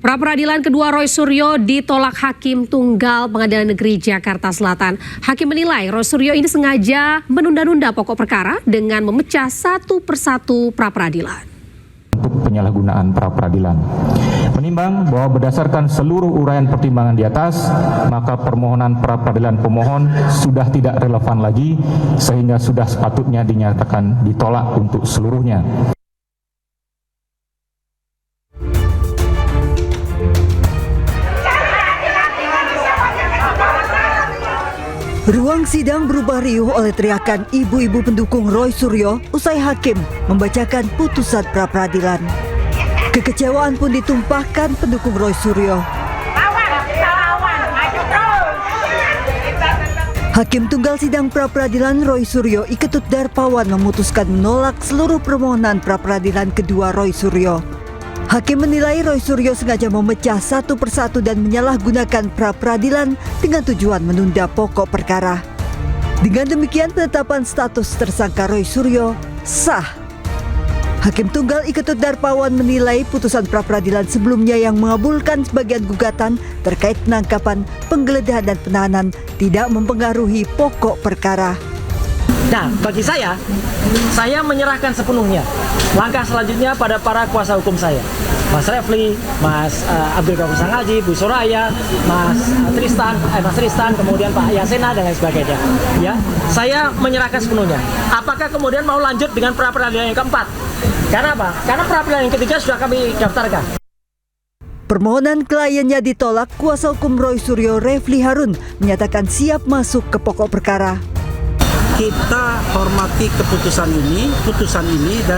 Pra-peradilan kedua Roy Suryo ditolak Hakim Tunggal Pengadilan Negeri Jakarta Selatan. Hakim menilai Roy Suryo ini sengaja menunda-nunda pokok perkara dengan memecah satu persatu pra-peradilan. Untuk penyalahgunaan pra-peradilan. Menimbang bahwa berdasarkan seluruh uraian pertimbangan di atas, maka permohonan pra-peradilan pemohon sudah tidak relevan lagi sehingga sudah sepatutnya dinyatakan ditolak untuk seluruhnya. Ruang sidang berubah riuh oleh teriakan ibu-ibu pendukung Roy Suryo usai hakim membacakan putusan pra-peradilan. Kekecewaan pun ditumpahkan pendukung Roy Suryo. Hakim Tunggal Sidang Pra-peradilan Roy Suryo Iketut Darpawan memutuskan menolak seluruh permohonan pra-peradilan kedua Roy Suryo. Hakim menilai Roy Suryo sengaja memecah satu persatu dan menyalahgunakan pra-peradilan dengan tujuan menunda pokok perkara. Dengan demikian penetapan status tersangka Roy Suryo sah. Hakim Tunggal Iketut Darpawan menilai putusan pra-peradilan sebelumnya yang mengabulkan sebagian gugatan terkait penangkapan, penggeledahan dan penahanan tidak mempengaruhi pokok perkara. Nah, bagi saya menyerahkan sepenuhnya. Langkah selanjutnya pada para kuasa hukum saya, Mas Refli, Mas Abdul Ghafur Sangaji, Bu Soraya, Mas Tristan, kemudian Pak Yasena dan lain sebagainya. Ya, saya menyerahkan sepenuhnya. Apakah kemudian mau lanjut dengan pra-peradilan yang keempat? Karena apa? Karena pra-peradilan yang ketiga sudah kami daftarkan. Permohonan kliennya ditolak, kuasa hukum Roy Suryo Refli Harun menyatakan siap masuk ke pokok perkara. Kita hormati putusan ini dan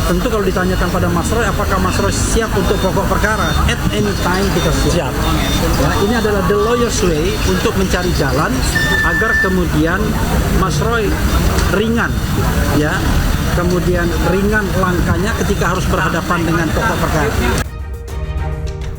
tentu kalau ditanyakan pada Mas Roy apakah Mas Roy siap untuk pokok perkara, at any time kita siap. Ya, ini adalah the lawyer's way untuk mencari jalan agar kemudian Mas Roy ringan, ya, kemudian ringan langkahnya ketika harus berhadapan dengan pokok perkara.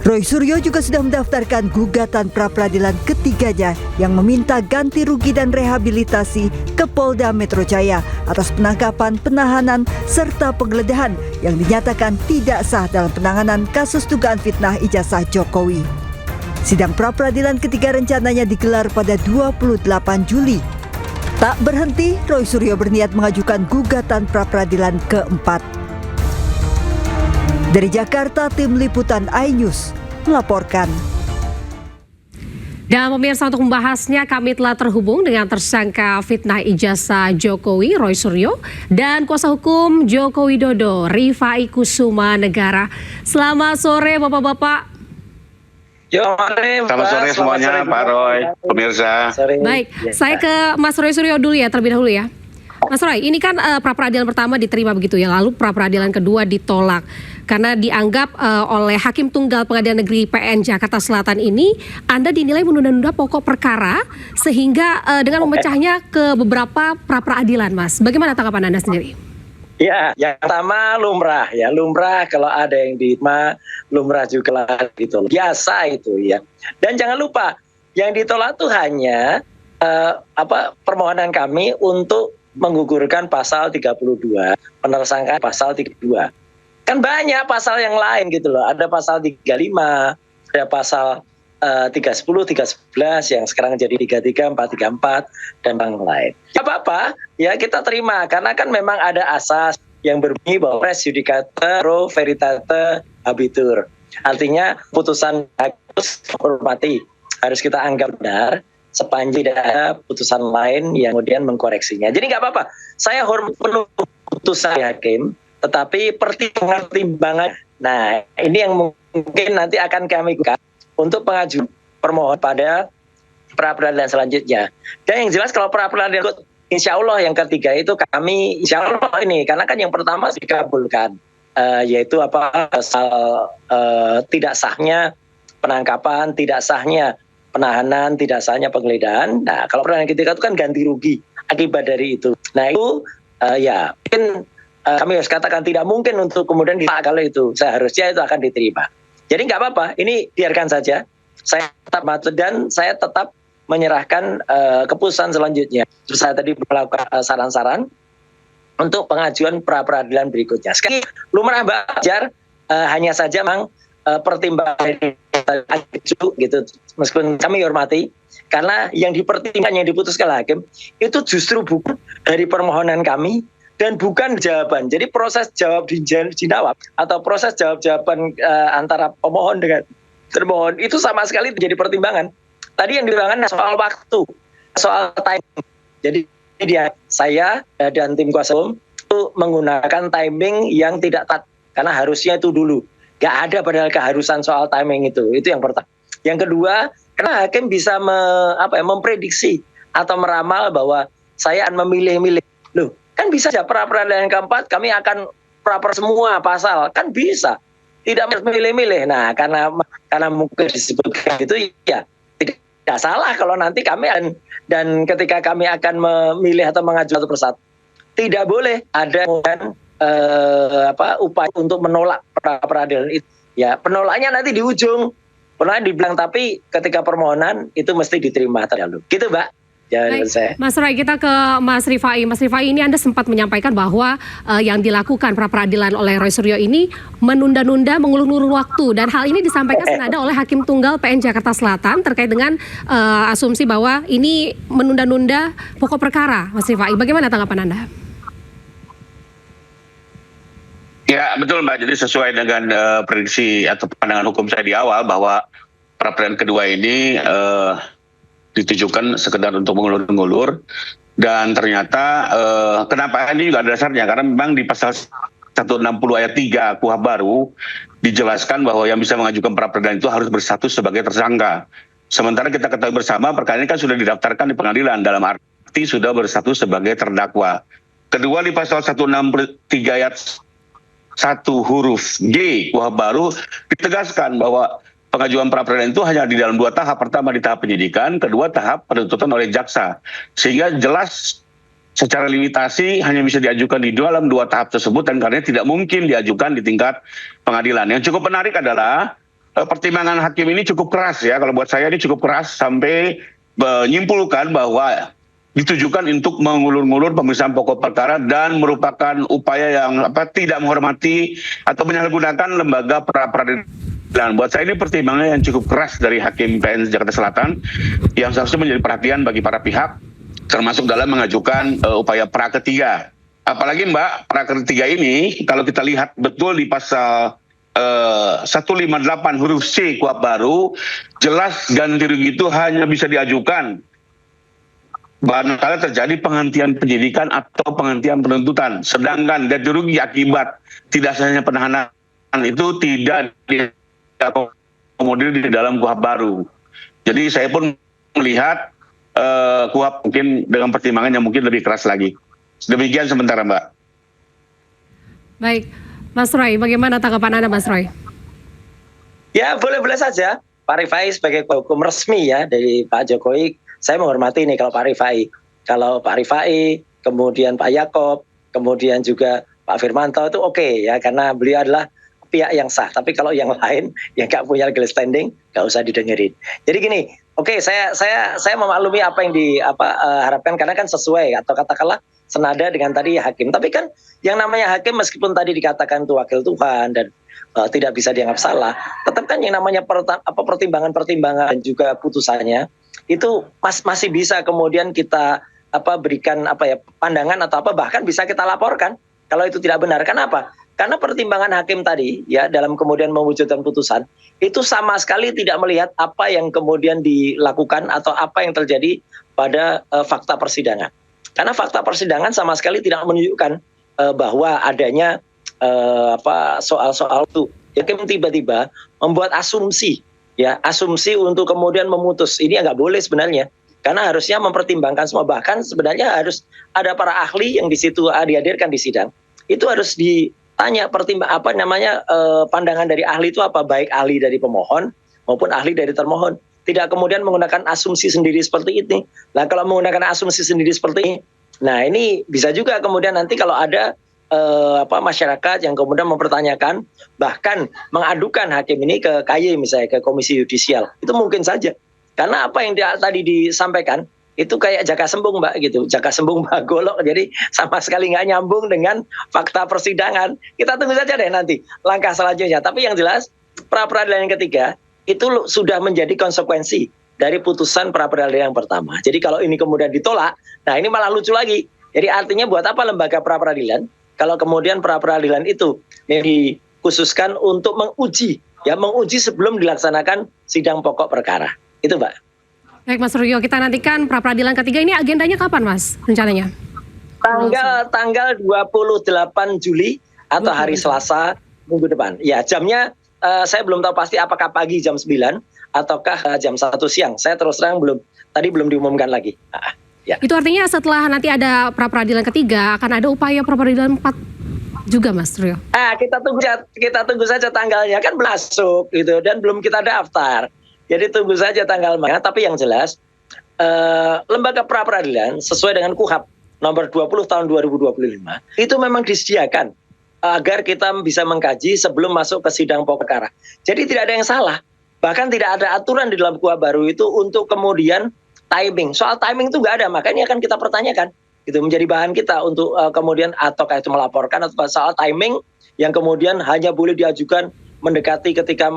Roy Suryo juga sudah mendaftarkan gugatan pra-peradilan ketiganya yang meminta ganti rugi dan rehabilitasi ke Polda Metro Jaya atas penangkapan, penahanan, serta penggeledahan yang dinyatakan tidak sah dalam penanganan kasus dugaan fitnah ijazah Jokowi. Sidang pra-peradilan ketiga rencananya digelar pada 28 Juli. Tak berhenti, Roy Suryo berniat mengajukan gugatan pra-peradilan keempat. Dari Jakarta, tim liputan iNews melaporkan. Dan pemirsa, untuk membahasnya kami telah terhubung dengan tersangka fitnah ijazah Jokowi, Roy Suryo, dan kuasa hukum Joko Widodo, Rifai Kusuma Negara. Selamat sore Bapak-Bapak. Selamat sore semuanya, Pak Roy, pemirsa. Baik, saya ke Mas Roy Suryo dulu ya, terlebih dahulu ya. Mas Roy, ini kan pra-peradilan pertama diterima begitu ya, lalu pra-peradilan kedua ditolak karena dianggap oleh Hakim Tunggal Pengadilan Negeri PN Jakarta Selatan ini Anda dinilai menunda-nunda pokok perkara sehingga dengan memecahnya ke beberapa pra-peradilan, Mas. Bagaimana tanggapan Anda sendiri? Ya, yang pertama lumrah kalau ada yang diterima, lumrah juga gitu, biasa itu ya. Dan jangan lupa yang ditolak itu hanya permohonan kami untuk menggugurkan pasal 32, penersangkaan pasal 32. Kan banyak pasal yang lain gitu loh. Ada pasal 35, ada pasal 310, 311 yang sekarang jadi 33, 434 dan yang lain. Tidak apa-apa, ya kita terima karena kan memang ada asas yang berbunyi bahwa res judicata pro veritate habetur. Artinya putusan harus dihormati, harus kita anggap benar sepanjang tidak ada putusan lain yang kemudian mengkoreksinya. Jadi nggak apa-apa, saya hormat penuh putusan hakim, tetapi pertimbangan. Nah, ini yang mungkin nanti akan kami gunakan untuk pengajuan permohonan pada pra-peradilan selanjutnya. Dan yang jelas kalau pra-peradilan insya Allah yang ketiga itu kami insya Allah ini, karena kan yang pertama dikabulkan, yaitu pasal tidak sahnya penangkapan, tidak sahnya penahanan, tidak sahnya penggeledahan. Nah, kalau peradilan ketiga itu kan ganti rugi akibat dari itu. Nah, itu ya mungkin kami harus katakan tidak mungkin untuk kemudian kalau itu seharusnya itu akan diterima. Jadi nggak apa-apa, ini biarkan saja. Saya tetap maju dan saya tetap menyerahkan keputusan selanjutnya. Terus saya tadi melakukan saran-saran untuk pengajuan pra-peradilan berikutnya. Sekali lumrah belajar, hanya saja memang pertimbangan gitu, meskipun kami hormati, karena yang dipertimbangkan, yang diputuskan hakim itu justru bukan dari permohonan kami dan bukan jawaban. Jadi proses jawab dijawab atau proses jawab-jawaban antara pemohon dengan termohon itu sama sekali menjadi pertimbangan. Tadi yang dibilangkan soal waktu, soal timing. Jadi saya dan tim kuasa hukum itu menggunakan timing yang tidak tepat, karena harusnya itu dulu. Gak ada padahal keharusan soal timing itu yang pertama. Yang kedua, karena hakim bisa memprediksi atau meramal bahwa saya akan memilih-milih. Loh, kan bisa saja pra-peradilan yang keempat kami akan pra-per semua pasal, kan bisa. Tidak memilih-milih. Nah, karena mungkin disebutkan itu ya tidak salah kalau nanti kami dan ketika kami akan memilih atau mengajukan satu persatu, tidak boleh ada upaya untuk menolak pra-peradilan itu. Ya, penolaknya nanti di ujung. Penolaknya dibilang, tapi ketika permohonan itu mesti diterima terlalu. Gitu, Mbak. Baik, Mas Roy, kita ke Mas Rifai. Mas Rifai, ini Anda sempat menyampaikan bahwa yang dilakukan pra-peradilan oleh Roy Suryo ini menunda-nunda, mengulur-ulur waktu, dan hal ini disampaikan senada oleh Hakim Tunggal PN Jakarta Selatan terkait dengan asumsi bahwa ini menunda-nunda pokok perkara. Mas Rifai, bagaimana tanggapan Anda? Ya, betul Mbak. Jadi sesuai dengan prediksi atau pandangan hukum saya di awal bahwa pra-peradilan kedua ini ditujukan sekedar untuk mengulur-ngulur, dan ternyata kenapa ini juga ada dasarnya, karena memang di pasal 160 ayat 3 KUHP baru dijelaskan bahwa yang bisa mengajukan pra-peradilan itu harus berstatus sebagai tersangka. Sementara kita ketahui bersama perkara ini kan sudah didaftarkan di pengadilan, dalam arti sudah berstatus sebagai terdakwa. Kedua, di pasal 163 ayat 1 huruf G KUHP baru ditegaskan bahwa pengajuan pra-peradilan itu hanya di dalam 2 tahap. Pertama di tahap penyidikan, kedua tahap penuntutan oleh jaksa. Sehingga jelas secara limitasi hanya bisa diajukan di dalam 2 tahap tersebut, dan karena tidak mungkin diajukan di tingkat pengadilan. Yang cukup menarik adalah pertimbangan hakim ini cukup keras ya. Kalau buat saya ini cukup keras sampai menyimpulkan bahwa ditujukan untuk mengulur-ngulur pemeriksaan pokok perkara dan merupakan upaya yang tidak menghormati atau menyalahgunakan lembaga pra-peradilan. Buat saya ini pertimbangan yang cukup keras dari Hakim PN Jakarta Selatan yang seharusnya menjadi perhatian bagi para pihak, termasuk dalam mengajukan upaya pra ketiga. Apalagi Mbak, pra ketiga ini kalau kita lihat betul di pasal 158 huruf C KUHP baru, jelas ganti rugi itu hanya bisa diajukan manakala terjadi penghentian penyidikan atau penghentian penuntutan. Sedangkan ganti rugi akibat tidak sahnya penahanan itu tidak diakomodir di dalam KUHP baru. Jadi saya pun melihat KUHP mungkin dengan pertimbangan yang mungkin lebih keras lagi. Demikian sementara Mbak. Baik, Mas Roy, bagaimana tanggapan Anda, Mas Roy? Ya, boleh-boleh saja. Pak Rifai sebagai hukum resmi ya dari Pak Jokowi, saya menghormati nih kalau Pak Rifai. Kalau Pak Rifai, kemudian Pak Yaakob, kemudian juga Pak Firmanto itu oke ya, karena beliau adalah pihak yang sah. Tapi kalau yang lain yang nggak punya legal standing, nggak usah didengerin. Jadi gini, oke, saya memaklumi apa yang harapkan, karena kan sesuai atau katakanlah senada dengan tadi hakim. Tapi kan yang namanya hakim meskipun tadi dikatakan itu wakil Tuhan dan tidak bisa dianggap salah, tetap kan yang namanya pertimbangan-pertimbangan dan juga putusannya itu masih bisa kemudian kita berikan pandangan atau bahkan bisa kita laporkan kalau itu tidak benar. Kenapa? Karena pertimbangan hakim tadi ya dalam kemudian mewujudkan putusan itu sama sekali tidak melihat apa yang kemudian dilakukan atau apa yang terjadi pada fakta persidangan. Karena fakta persidangan sama sekali tidak menunjukkan bahwa adanya soal-soal itu. Hakim tiba-tiba membuat asumsi untuk kemudian memutus. Ini nggak boleh sebenarnya, karena harusnya mempertimbangkan semua. Bahkan sebenarnya harus ada para ahli yang di situ dihadirkan di sidang. Itu harus ditanya pandangan dari ahli itu apa, baik ahli dari pemohon maupun ahli dari termohon. Tidak kemudian menggunakan asumsi sendiri seperti ini. Nah, kalau menggunakan asumsi sendiri seperti ini, nah ini bisa juga kemudian nanti kalau ada masyarakat yang kemudian mempertanyakan, bahkan mengadukan hakim ini ke KY misalnya, ke Komisi Yudisial, itu mungkin saja. Karena apa yang tadi disampaikan itu kayak jaka sembung Mbak gitu, jaka sembung Mbak Golok, jadi sama sekali nggak nyambung dengan fakta persidangan. Kita tunggu saja deh nanti langkah selanjutnya. Tapi yang jelas pra peradilan yang ketiga itu sudah menjadi konsekuensi dari putusan pra peradilan yang pertama. Jadi kalau ini kemudian ditolak, nah ini malah lucu lagi. Jadi artinya buat apa lembaga pra peradilan kalau kemudian pra peradilan itu dikhususkan untuk menguji sebelum dilaksanakan sidang pokok perkara. Itu, Mbak. Baik Mas Suryo, kita nantikan pra peradilan ketiga ini agendanya kapan Mas rencananya? Tanggal 28 Juli atau hari Selasa minggu depan. Ya, jamnya saya belum tahu pasti apakah pagi jam 9 ataukah jam 1 siang. Saya terus terang belum diumumkan lagi. Ya. Itu artinya setelah nanti ada pra peradilan ketiga akan ada upaya pra peradilan 4 juga Mas Suryo. Kita tunggu saja tanggalnya, kan belum masuk gitu dan belum kita daftar. Jadi tunggu saja tanggal mana. Tapi yang jelas lembaga pra peradilan sesuai dengan KUHAP nomor 20 tahun 2025 itu memang disediakan agar kita bisa mengkaji sebelum masuk ke sidang pokok perkara. Jadi tidak ada yang salah. Bahkan tidak ada aturan di dalam KUHAP baru itu untuk kemudian timing. Soal timing itu nggak ada, makanya akan kita pertanyakan. Itu menjadi bahan kita untuk kemudian ataukah itu melaporkan atau soal timing yang kemudian hanya boleh diajukan mendekati ketika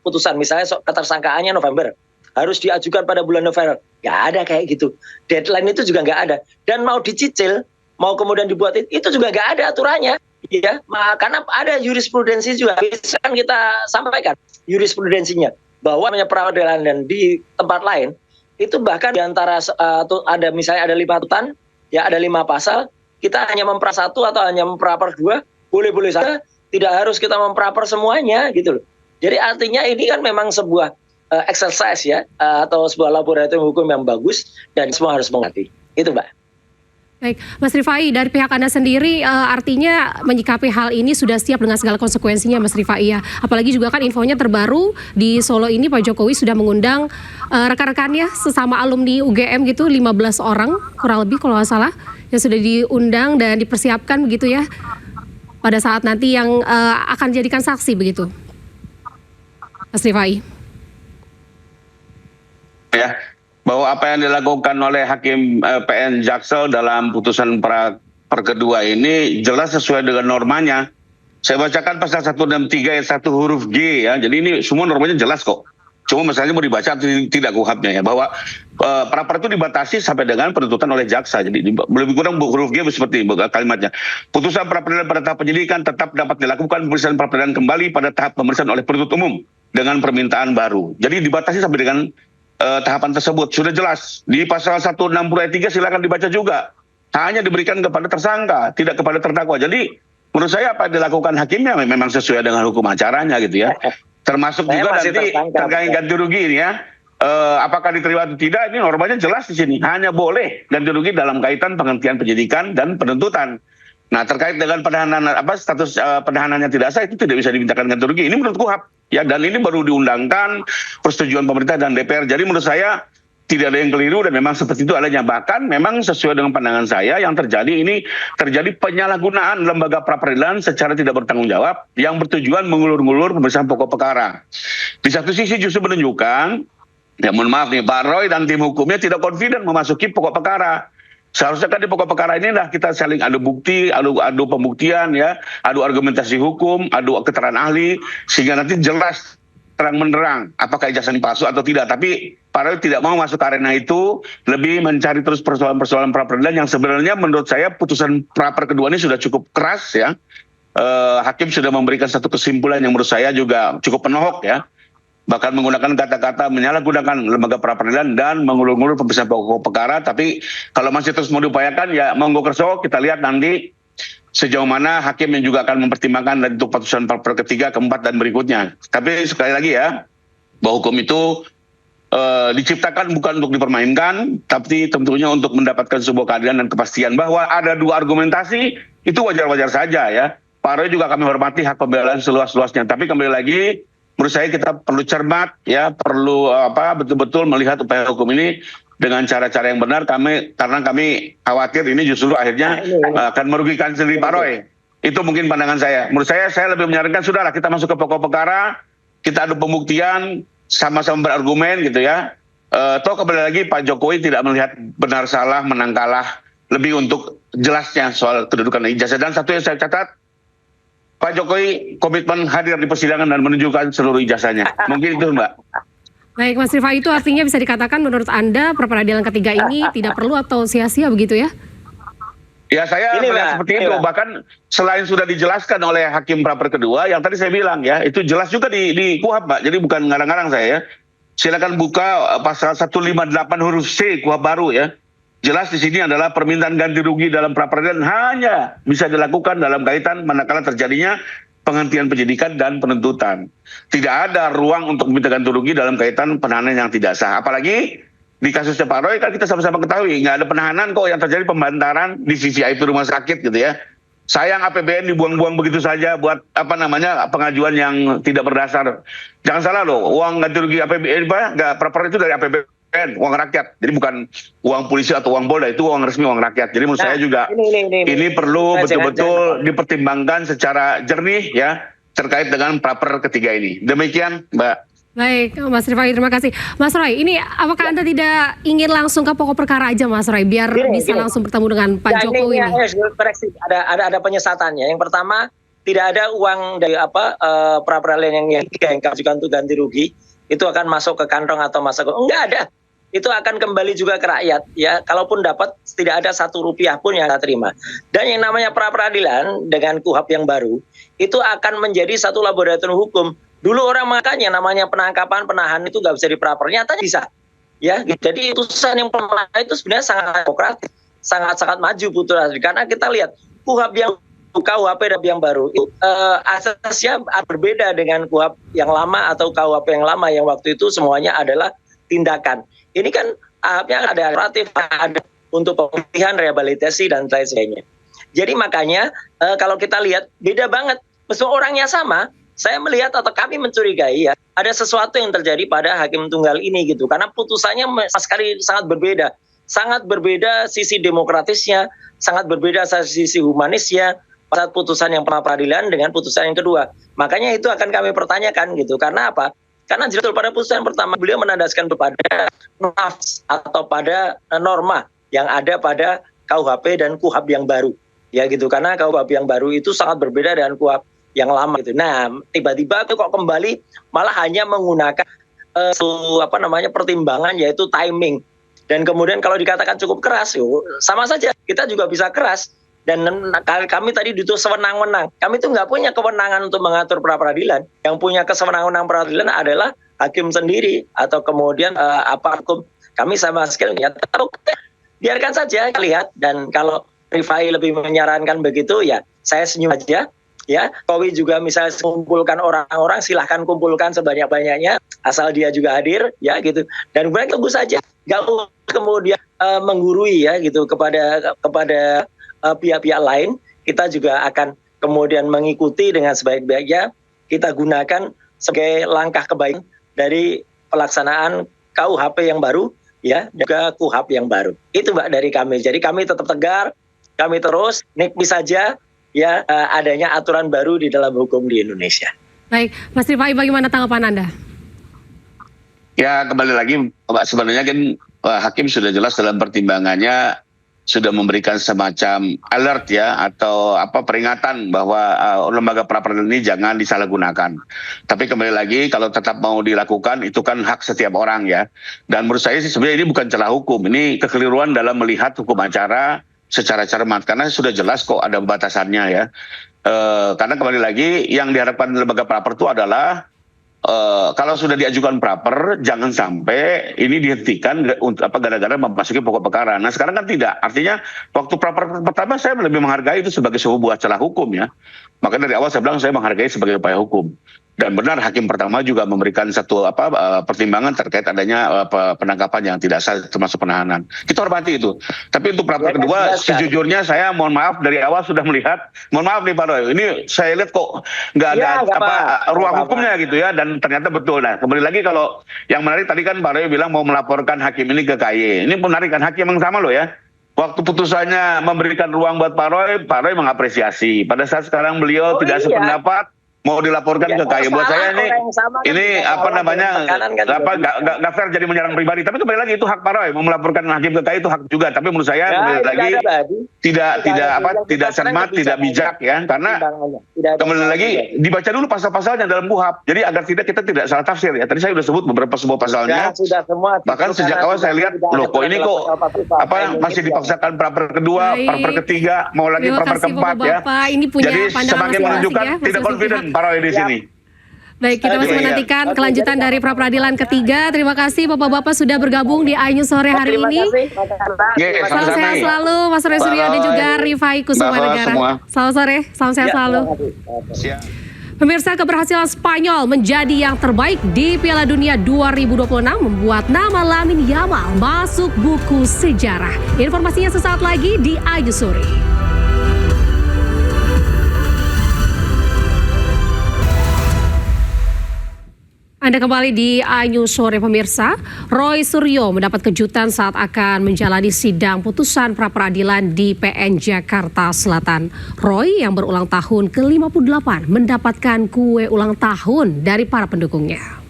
putusan. Misalnya ketersangkaannya November, harus diajukan pada bulan November. Nggak ada kayak gitu. Deadline itu juga nggak ada. Dan mau dicicil, mau kemudian dibuat itu juga nggak ada aturannya. Ya, karena ada jurisprudensi juga. Bisa kan kita sampaikan jurisprudensinya bahwa pra peradilan dan di tempat lain itu bahkan diantara ada misalnya ada 5 tuntutan, ya ada 5 pasal, kita hanya mempra 1 atau hanya memperaper 2, boleh-boleh saja, tidak harus kita memperaper semuanya gitu loh. Jadi artinya ini kan memang sebuah exercise ya, atau sebuah laboratorium hukum yang bagus dan semua harus mengerti. Itu Mbak. Baik, Mas Rifai, dari pihak Anda sendiri artinya menyikapi hal ini sudah siap dengan segala konsekuensinya Mas Rifai ya. Apalagi juga kan infonya terbaru di Solo ini Pak Jokowi sudah mengundang rekan-rekannya sesama alumni UGM gitu 15 orang kurang lebih kalau nggak salah yang sudah diundang dan dipersiapkan begitu ya pada saat nanti yang akan dijadikan saksi begitu. Mas Rifai. Ya. Bahwa apa yang dilakukan oleh Hakim PN Jaksel dalam putusan per kedua ini jelas sesuai dengan normanya. Saya bacakan pasal 163 ayat 1 huruf G ya. Jadi ini semua normanya jelas kok. Cuma masalahnya mau dibaca atau tidak KUHAP-nya ya. Bahwa pra-pra itu dibatasi sampai dengan penuntutan oleh jaksa. Jadi lebih kurang huruf G seperti kalimatnya. Putusan pra peradilan pada tahap penyidikan tetap dapat dilakukan pemeriksaan pra peradilan kembali pada tahap pemeriksaan oleh penuntut umum dengan permintaan baru. Jadi dibatasi sampai dengan tahapan tersebut sudah jelas di pasal 160 ayat 3 silakan dibaca juga, hanya diberikan kepada tersangka tidak kepada terdakwa. Jadi menurut saya apa yang dilakukan hakimnya memang sesuai dengan hukum acaranya gitu ya, termasuk juga nanti terkait ganti rugi ini ya, apakah diterima atau tidak ini normanya jelas di sini, hanya boleh ganti rugi dalam kaitan penghentian penyidikan dan penuntutan. Nah terkait dengan penahanan status penahanannya tidak sah itu tidak bisa dimintakan ganti rugi, ini menurut KUHAP ya, dan ini baru diundangkan persetujuan pemerintah dan DPR. Jadi menurut saya tidak ada yang keliru dan memang seperti itu adanya. Bahkan memang sesuai dengan pandangan saya yang terjadi ini terjadi penyalahgunaan lembaga pra peradilan secara tidak bertanggung jawab yang bertujuan mengulur-ngulur pemeriksaan pokok perkara. Di satu sisi justru menunjukkan, ya mohon maaf nih, Pak Roy dan tim hukumnya tidak confident memasuki pokok perkara. Seharusnya kan di pokok perkara ini lah kita saling adu bukti, adu pembuktian ya, adu argumentasi hukum, adu keterangan ahli, sehingga nanti jelas terang menerang apakah ijazah ini palsu atau tidak. Tapi Pak Roy tidak mau masuk ke arena itu, lebih mencari terus persoalan-persoalan pra peradilan yang sebenarnya menurut saya putusan pra kedua ini sudah cukup keras ya. Hakim sudah memberikan satu kesimpulan yang menurut saya juga cukup penohok ya. Bahkan menggunakan kata-kata menyalahgunakan lembaga pra peradilan dan mengulur-ngulur pemeriksaan pokok perkara. Tapi kalau masih terus mau diupayakan ya monggo kerso, kita lihat nanti sejauh mana hakim yang juga akan mempertimbangkan untuk putusan pra ketiga, keempat dan berikutnya. Tapi sekali lagi ya, bahwa hukum itu diciptakan bukan untuk dipermainkan, tapi tentunya untuk mendapatkan sebuah keadilan dan kepastian. Bahwa ada dua argumentasi itu wajar-wajar saja ya. Pak Roy juga kami hormati hak pembelaan seluas-luasnya. Tapi kembali lagi, menurut saya kita perlu cermat ya, perlu betul-betul melihat upaya hukum ini dengan cara-cara yang benar. Karena kami khawatir ini justru akhirnya akan merugikan sendiri Pak Roy. Itu mungkin pandangan saya. Menurut saya lebih menyarankan sudahlah kita masuk ke pokok perkara, kita adu pembuktian, sama-sama berargumen gitu ya. Toh kembali lagi Pak Jokowi tidak melihat benar salah, menang kalah, lebih untuk jelasnya soal kedudukan ijazah. Dan satu yang saya catat, Pak Jokowi komitmen hadir di persidangan dan menunjukkan seluruh ijazahnya. Mungkin itu, Mbak. Baik, Mas Rifai, itu artinya bisa dikatakan menurut Anda pra-peradilan ketiga ini tidak perlu atau sia-sia begitu ya? Ya, saya Ini, melihat Mbak, seperti ini, itu. Mbak. Bahkan selain sudah dijelaskan oleh hakim pra-per kedua, yang tadi saya bilang ya, itu jelas juga di KUHP, Mbak. Jadi bukan ngarang-ngarang saya ya. Silakan buka pasal 158 huruf C KUHP baru ya. Jelas di sini adalah permintaan ganti rugi dalam pra-peradilan hanya bisa dilakukan dalam kaitan manakala terjadinya penghentian penyidikan dan penuntutan. Tidak ada ruang untuk meminta ganti rugi dalam kaitan penahanan yang tidak sah. Apalagi di kasusnya Pak Roy kan kita sama-sama ketahui nggak ada penahanan kok, yang terjadi pembantaran di CCIP rumah sakit gitu ya. Sayang APBN dibuang-buang begitu saja buat pengajuan yang tidak berdasar. Jangan salah loh, uang ganti rugi APBN pra-peradilan itu dari APBN, uang rakyat. Jadi bukan uang polisi atau uang Polda, itu uang resmi, uang rakyat. Jadi menurut saya juga ini perlu betul-betul dipertimbangkan secara jernih ya terkait dengan pra-per ketiga ini. Demikian, Mbak. Baik, Mas Rifai, terima kasih. Mas Roy, ini apakah Anda tidak ingin langsung ke pokok perkara aja, Mas Roy, biar bisa langsung bertemu dengan Pak Jokowi ini? Koreksi, ada penyesatannya. Yang pertama, tidak ada uang dari pra-peradilan yang diajukan untuk ganti rugi itu akan masuk ke kantong atau masuk ke, enggak ada. Itu akan kembali juga ke rakyat ya. Kalaupun dapat, tidak ada 1 rupiah pun yang akan terima. Dan yang namanya pra-peradilan dengan KUHP yang baru itu akan menjadi satu laboratorium hukum. Dulu orang makanya namanya penangkapan, penahanan itu nggak bisa dipraper, nyata bisa. Ya, jadi putusan yang pertama itu sebenarnya sangat demokratis, sangat maju putusan. Karena kita lihat KUHP yang baru itu asasnya berbeda dengan KUHP yang lama atau KUHP yang lama yang waktu itu semuanya adalah tindakan. Ini kan yang ada relatif, ada untuk pemilihan, rehabilitasi dan lain sebagainya. Jadi makanya kalau kita lihat beda banget, meskipun orangnya sama. Saya melihat atau kami mencurigai ya ada sesuatu yang terjadi pada hakim tunggal ini gitu, karena putusannya sekali sangat berbeda sisi demokratisnya, sangat berbeda sisi humanisnya pada putusan yang pra-peradilan dengan putusan yang kedua. Makanya itu akan kami pertanyakan gitu. Karena apa? Karena jelas pada putusan yang pertama beliau menandaskan kepada nafs atau pada norma yang ada pada KUHP dan KUHP yang baru ya gitu, karena KUHP yang baru itu sangat berbeda dengan KUHP yang lama gitu. Nah, tiba-tiba kok kembali malah hanya menggunakan pertimbangan yaitu timing. Dan kemudian kalau dikatakan cukup keras, sama saja kita juga bisa keras. Dan kami tadi dituduh sewenang-wenang. Kami itu nggak punya kewenangan untuk mengatur pra-peradilan. Yang punya kesewenang-wenang peradilan adalah hakim sendiri atau kemudian hukum. Kami sama sekali nggak tahu. Biarkan saja lihat. Dan kalau Rifai lebih menyarankan begitu, ya saya senyum aja. Ya, Kowi juga misalnya kumpulkan orang-orang, silahkan kumpulkan sebanyak-banyaknya, asal dia juga hadir, ya gitu. Dan kemudian tunggu saja, nggak kemudian menggurui ya gitu kepada pihak-pihak lain. Kita juga akan kemudian mengikuti dengan sebaik-baiknya. Kita gunakan sebagai langkah kebaikan dari pelaksanaan KUHP yang baru, ya, juga KUHP yang baru. Itu Mbak dari kami. Jadi kami tetap tegar, kami terus nikmi saja. Ya, adanya aturan baru di dalam hukum di Indonesia. Baik, Mas Rifai, bagaimana tanggapan Anda? Ya, kembali lagi, Pak, sebenarnya kan hakim sudah jelas dalam pertimbangannya sudah memberikan semacam alert ya atau peringatan bahwa lembaga pra-peradilan ini jangan disalahgunakan. Tapi kembali lagi kalau tetap mau dilakukan itu kan hak setiap orang ya. Dan menurut saya sih sebenarnya ini bukan celah hukum, ini kekeliruan dalam melihat hukum acara secara cermat, karena sudah jelas kok ada batasannya ya. Karena kembali lagi yang diharapkan lembaga pra-per itu adalah kalau sudah diajukan pra-per jangan sampai ini dihentikan gara-gara memasuki pokok perkara. Nah sekarang kan tidak, artinya waktu pra-per pertama saya lebih menghargai itu sebagai sebuah celah hukum ya. Makanya dari awal saya bilang saya menghargai sebagai upaya hukum. Dan benar hakim pertama juga memberikan satu pertimbangan terkait adanya penangkapan yang tidak sah termasuk penahanan. Kita hormati itu. Tapi untuk pra-per kedua sejujurnya saya mohon maaf dari awal sudah melihat, mohon maaf nih Pak Roy, ini saya lihat kok nggak ada ruang hukumnya gitu ya, dan ternyata betul. Nah kembali lagi kalau yang menarik tadi kan Pak Roy bilang mau melaporkan hakim ini ke KY. Ini menarik kan, hakim yang sama loh ya. Waktu putusannya memberikan ruang buat Pak Roy mengapresiasi. Pada saat sekarang beliau tidak sependapat, mau dilaporkan ke KAI. Buat saya ini apa namanya nggak fair jadi menyerang pribadi. Tapi kembali lagi itu hak Pak Roy, mau melaporkan hakim ke KAI itu hak juga. Tapi menurut saya kembali lagi tidak cermat, tidak bijak ya, karena kembali lagi dibaca dulu pasal-pasalnya dalam KUHP. Jadi agar kita tidak salah tafsir ya. Tadi saya sudah sebut beberapa semua pasalnya. Bahkan sejak awal saya lihat loh kok ini kok masih dipaksakan praper kedua, praper ketiga, mau lagi praper keempat ya. Ini punya jadi semakin menunjukkan ya, tidak confident Pak Roy di sini. Baik, kita masih menantikan kelanjutan dari pra peradilan ketiga. Terima kasih Bapak-Bapak sudah bergabung di iNews sore hari ini. Salam sehat selalu Mas Roy Suryo dan juga Rifai Kusuma Negara. Selamat sore, salam sehat selalu. Pemirsa, keberhasilan Spanyol menjadi yang terbaik di Piala Dunia 2026 membuat nama Lamine Yamal masuk buku sejarah. Informasinya sesaat lagi di iNews Sore. Anda kembali di iNews Sore pemirsa. Roy Suryo mendapat kejutan saat akan menjalani sidang putusan pra-peradilan di PN Jakarta Selatan. Roy yang berulang tahun ke-58 mendapatkan kue ulang tahun dari para pendukungnya.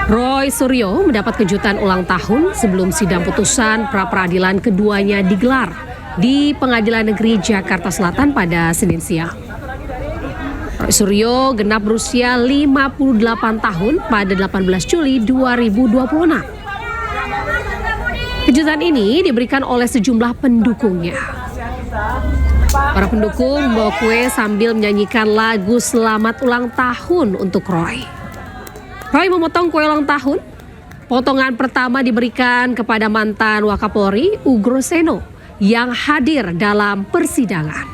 Roy Suryo mendapat kejutan ulang tahun sebelum sidang putusan pra-peradilan keduanya digelar di Pengadilan Negeri Jakarta Selatan pada Senin siang. Roy Suryo genap berusia 58 tahun pada 18 Juli 2026. Kejutan ini diberikan oleh sejumlah pendukungnya. Para pendukung membawa kue sambil menyanyikan lagu selamat ulang tahun untuk Roy. Roy memotong kue ulang tahun. Potongan pertama diberikan kepada mantan Wakapolri Ugro Seno yang hadir dalam persidangan.